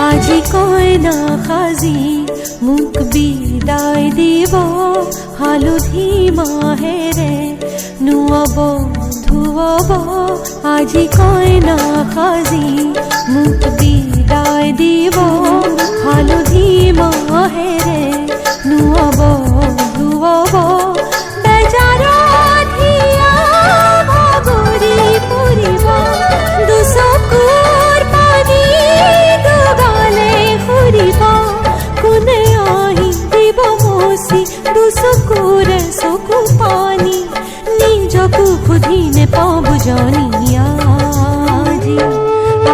আজি কইনা সাজি মোক বিদায় দিব, হালধি মাহেৰে নুৱাব ধুৱাব। আজি কইনা সাজি মোক বিদায় দিব, হালধি মাহেৰে নুৱাব ধুৱাব। বেজাৰত হিয়া ভাগৰি পৰিব, দুচকুৰ পানী দুগালে সৰিব। কোনে আহি দিব মচি দুচকুৰে চকু পানী, নিজকো সুধি নেপাওঁ বুজনি।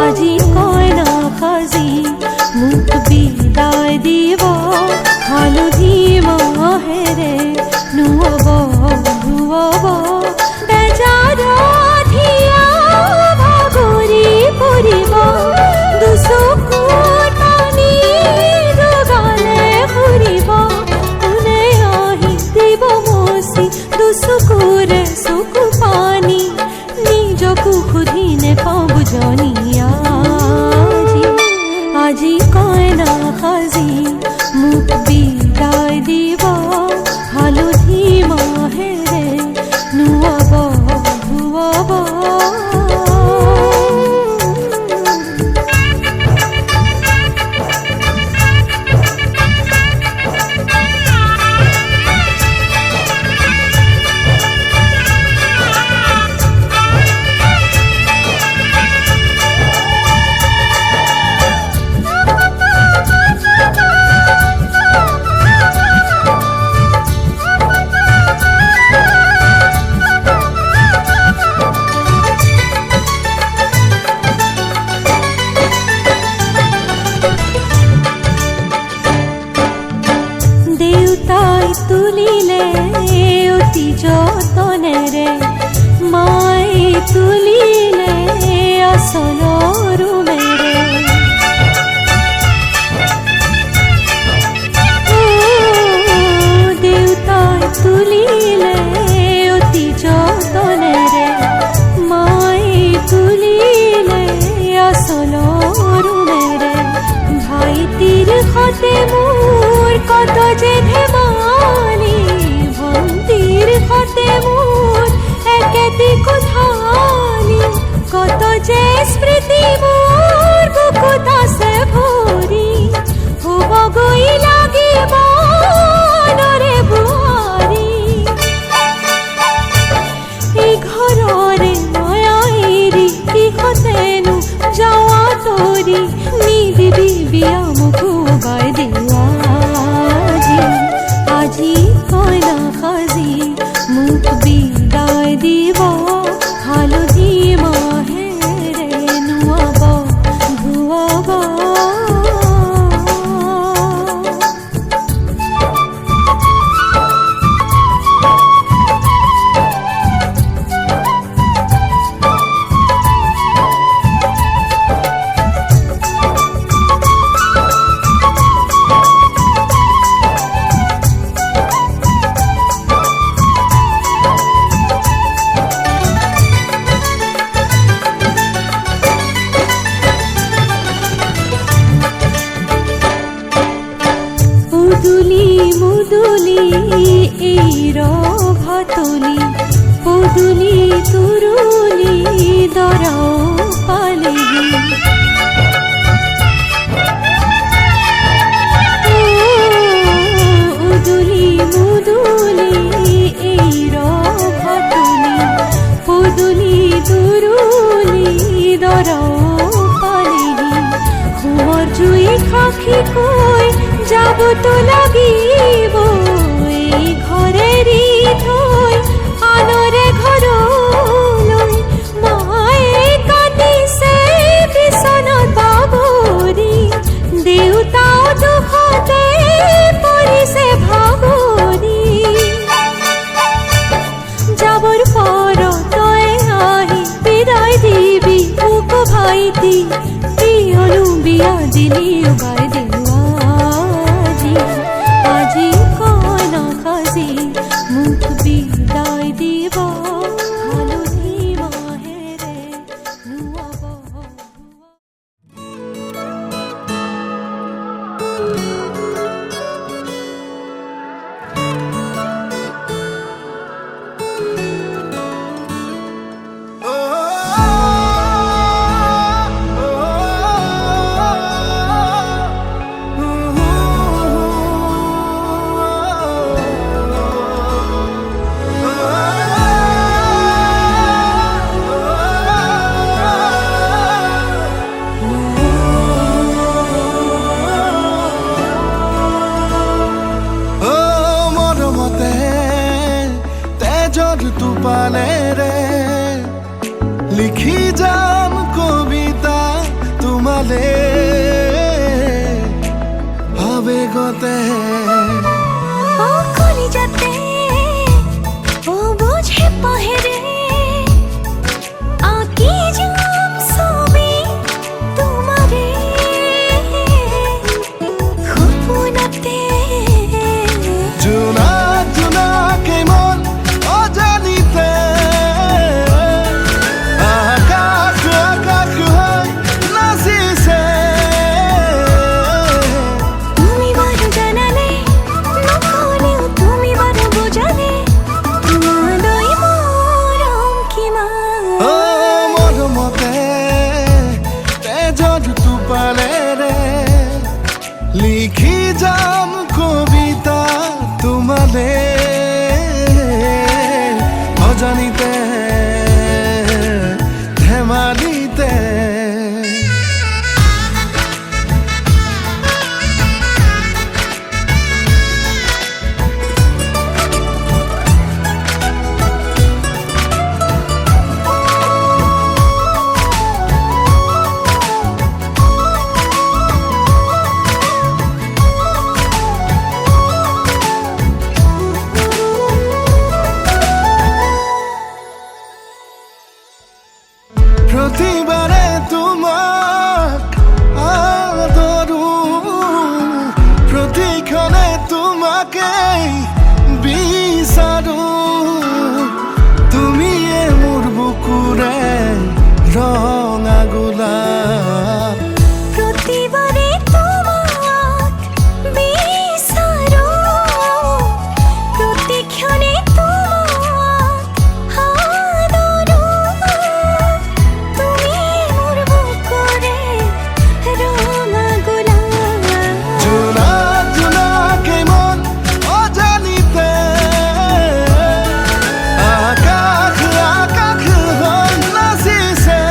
আজি কইনা সাজি মোক বিদায় দিব, হালধি মাহেৰে নুৱাব ধুৱাব। বেজাৰত হিয়া ভাগৰি পৰিব, দুচকুৰ পানী দুগালে সৰিব। কোনে আহি দিব মচি দুচকুৰে চকু পানী, নিজকো সুধি নেপাওঁ বুজনি। আজি কইনা সাজি মোক বিদায় দিব, হালধি মাহেৰে নুৱাব ধুৱাব। দেউতাই তুলিলে অতি যতনেৰে, মায়ে তুলিলে আচলৰ মেৰে। দেউতাই তুলিলে অতি যতনেৰে, মায়ে তুলিলে আচলৰ মেৰে। ভাইটিৰ সতে মোৰ কত যে ধেমালি, ভণ্টিৰ সতে মোৰ একেটি কোঠালি। কত যে স্মৃতি মোৰ বুকুত আছে ভৰি, হ'বগৈ লাগিব নৰে বোৱাৰী। এই ঘৰৰে নয়া এৰি কিহতেনো যাৱা তৰি, নিদিবি বিয়া মোকো বাই দিয়া। আজি কইনা সাজি মোক বিদায় দিব, হালধি মাহেৰে নুৱাব ধুৱাব। মুদুলি মুদুলি এই ৰভাতলি, পদুলি তুৰুলি দৰাও পালেগি। উদুলি মুদুলি এই ৰভাতলি, পদুলি তুৰুলি দৰাও পালেগি। খাখি কই যাব তো লাগিব এই ঘরেরই থই আনরে ঘরলৈ মায়ে কান্দিছে বিছনাত বাগৰি দেউতাও দুখতে পৰিছে ভাগৰি যাবৰ পৰ তই আহি বিদায় দিবি মোক ভাইটি কিয়নো বিয়া দিলি উবাই দিলো আজি কনা খাজি মোক বিদায় দিব হালধি মাহেৰে নুৱাব লিখি যাম কবিতা তোমালে আবেগতে কলিজাতে ও বুঝে পাহেরে আঁকি যাম ছবি তোমারে খুপুনাতে জোনা জোনাকে মন অজানিতে আকাশ আকাশ হয় নাচিছে তুমি বড় জানালে নকলেও তুমি বড় বোঝালে তোমারই মরম কিমান ও মরমতে তেজৰ টোপালে ৰে লিখি যাম কবিতা তোমালে অজানিতে ধেমালিতে প্ৰতিবাৰে তোমাক আদৰো প্ৰতিক্ষণে তোমাকেই বিচাৰো তুমিয়ে মোৰ বুকুৰে ৰঙা গোলাপ প্রতিবারে তোমাক বিচাৰো প্রতিক্ষণে তোমাক আদৰো তুমি মোৰ বুকুৰে ৰঙা গোলাপ জোনা জোনাকে মন অজানিতে আকাশ আকাশ হৈ নাচিছে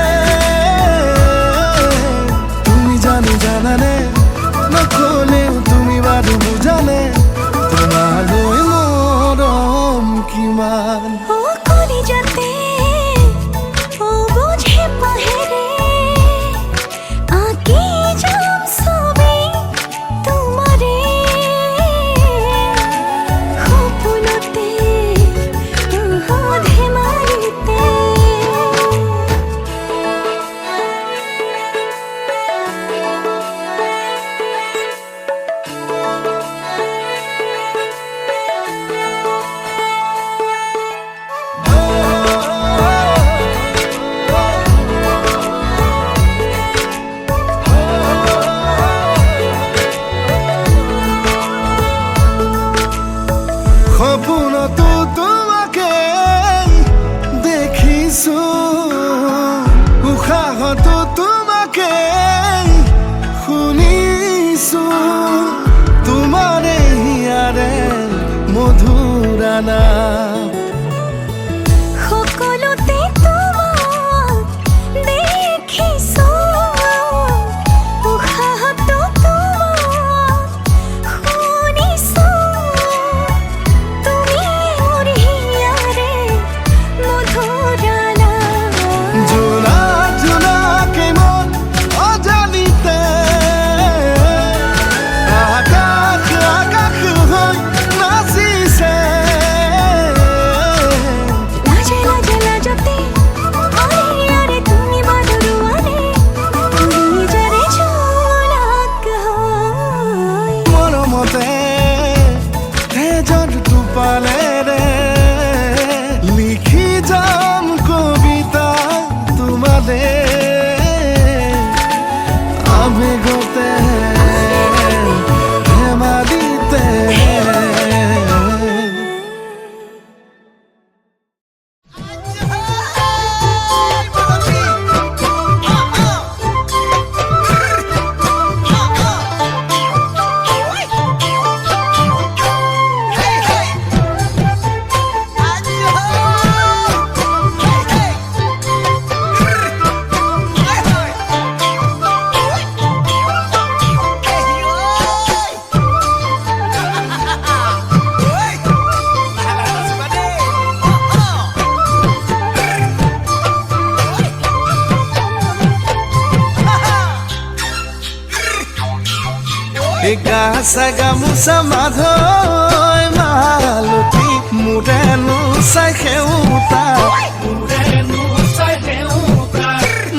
গাছা গামোচা মাধৈ মালতী মোৰেনো চাই সেউতা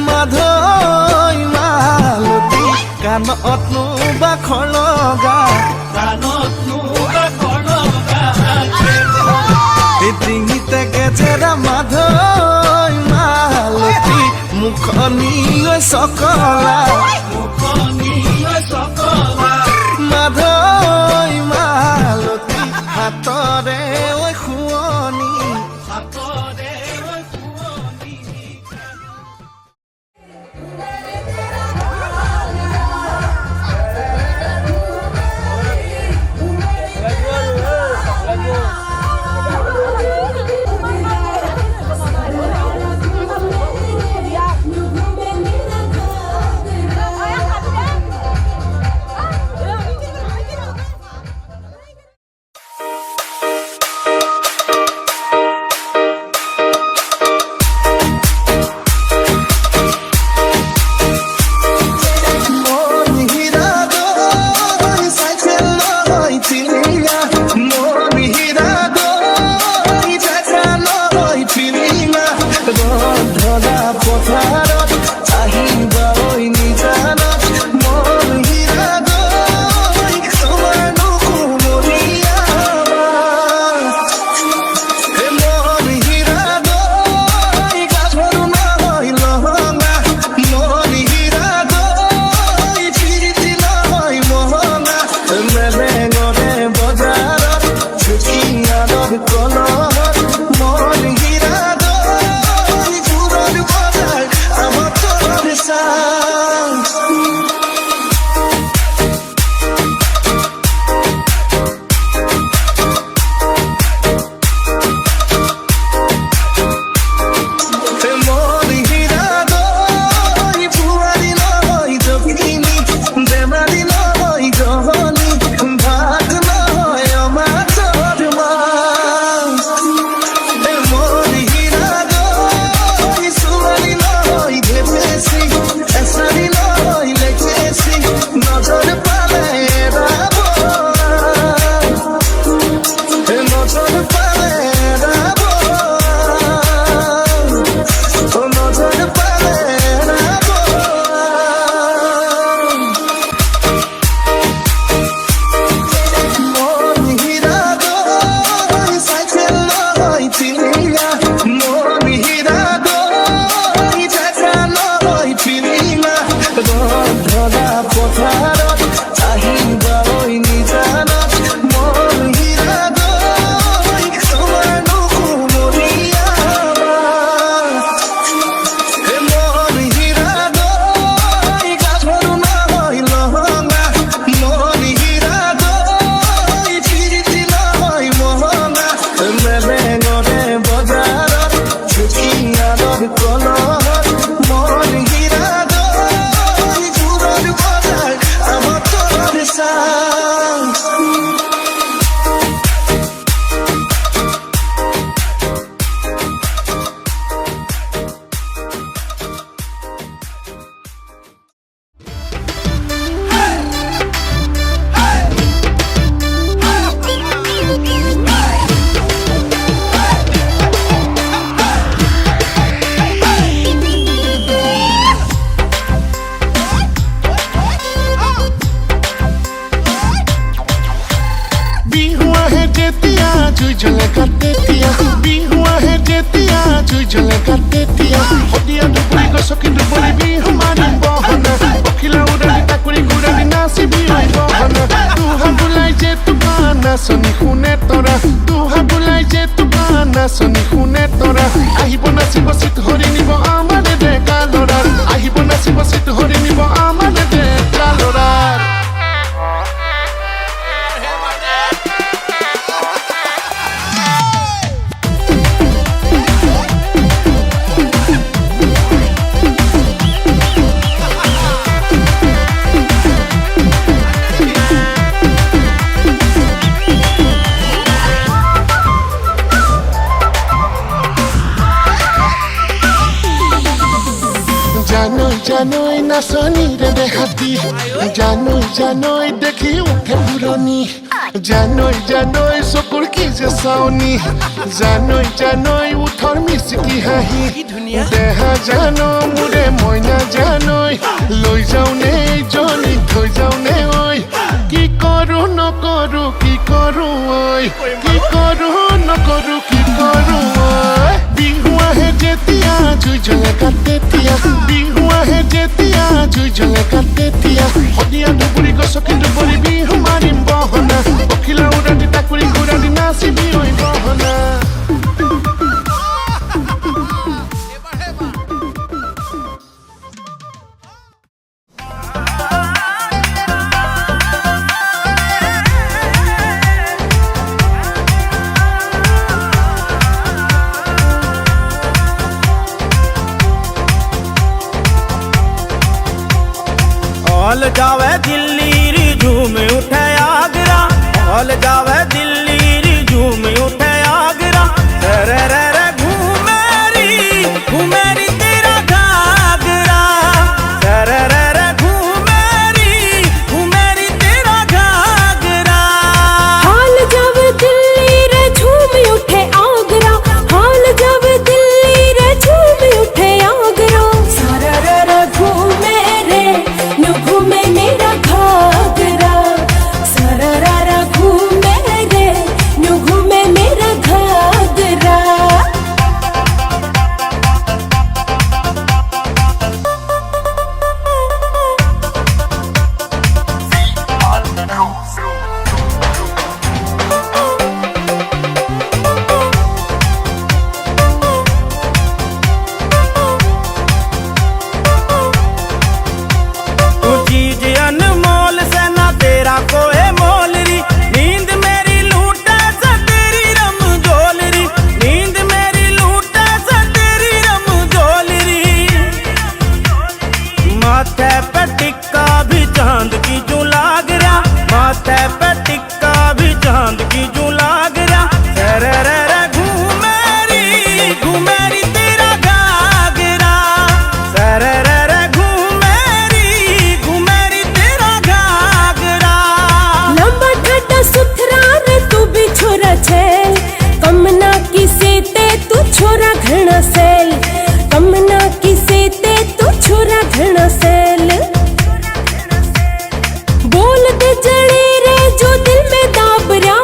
মাধৈ মালতী কাণতনো বাখৰ লগা ডিঙিতে গেজেৰা মাধৈ মালতী মুখনি চকলা মাধৈ মালতী হাতৰে ঐ শুৱনি নাচনি শুনে তৰা আহিব নাচিব চিত হৰি নিব আমাৰ ডেকা ল'ৰাৰ আহিব নাচিব চিত হৰি নিব আমাৰ ডেকা ল'ৰাৰ জানোই নাচনি রে দেহাতি জানোই দেখি উঠে পুৰণি জানোই চকুৰ কি যে চাউনি জানোই উঠৰ মিচিকি হাঁহি দেহা জানো মোৰে মইনা জানোই লৈ যাওঁ নে জনি থৈ যাওঁ নে ঐ কি কৰো নকৰো কি কৰো ঐ কি কৰো নকৰো কি কৰো ঐ বিহু আহে যেতিয়া জুই জ্বলে কাটেতিয়া বিহু আহে যেতিয়া জুই জ্বলে কাটেতিয়া সদিয়া ধুবুৰী গছ কিন্তু পৰি বিহু মাৰিম বহনা পখিলা উৰাতি তাকুৰি ঘূৰাতি নাচিবি ঐ বহনা हॉल जावे दिल्ली री झूम उठे आगरा हॉल जावे दिल्ली री झूम उठे आगरा रे रे रे घूमेरी तेरा घाघरा रे रे रे घूमेरी तेरा घाघरा हाल जब दिल्ली रे झूम उठे आगरा हाल जब दिल्ली रे झूम उठे आगरा सारा रे घूमे रे नु घूमे मेरा घाघरा सारा रा घूमे रे नु घूमे मेरा घाघरा तू चीज अनमोल से ना तेरा कोई मोल री नींद मेरी लूटे से तेरी रमजोल री नींद मेरी लूटे से तेरी रमजोल री माथे पे टिक्का भी चांद की जू लाग रहा माथे पे टिक्का भी चांद की जू लाग रहा रे रे रे घूमेरी तेरा घाघरा रे रे रे घूमेरी तेरा घाघरा लंबा ठाटा सुथरा रे तू भी छोरा छेल कमना किसे ते तू छोरा घना सेल कमना किसे ते तू छोरा घना सेल बोल दे जड़े रे जो दिल में दाबरा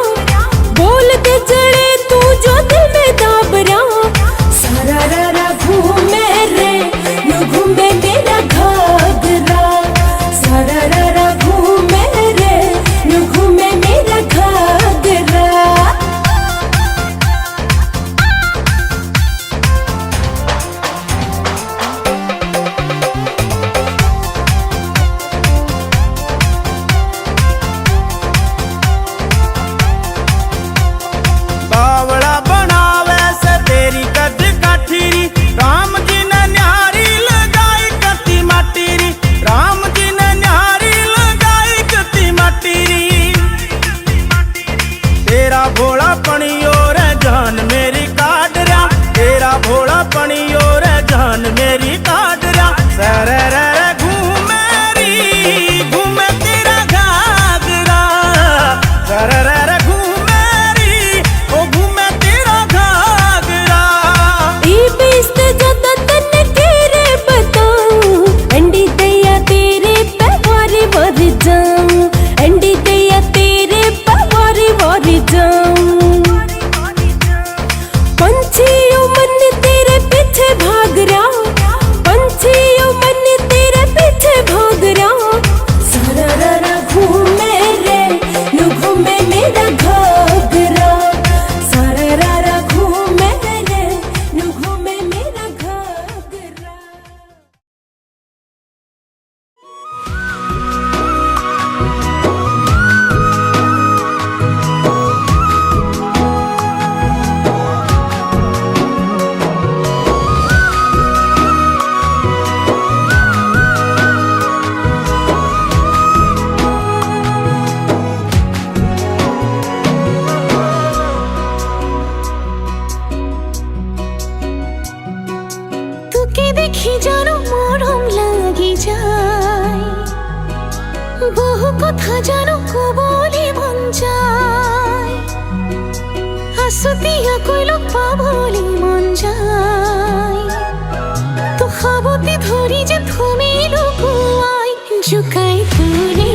বহু কথা জানো কবলে মন যায় আসতিয়া কইল পাবলে মন যায় তো খাবতি ধরি যে তুমি লুকুয়াই জুকাই তুলে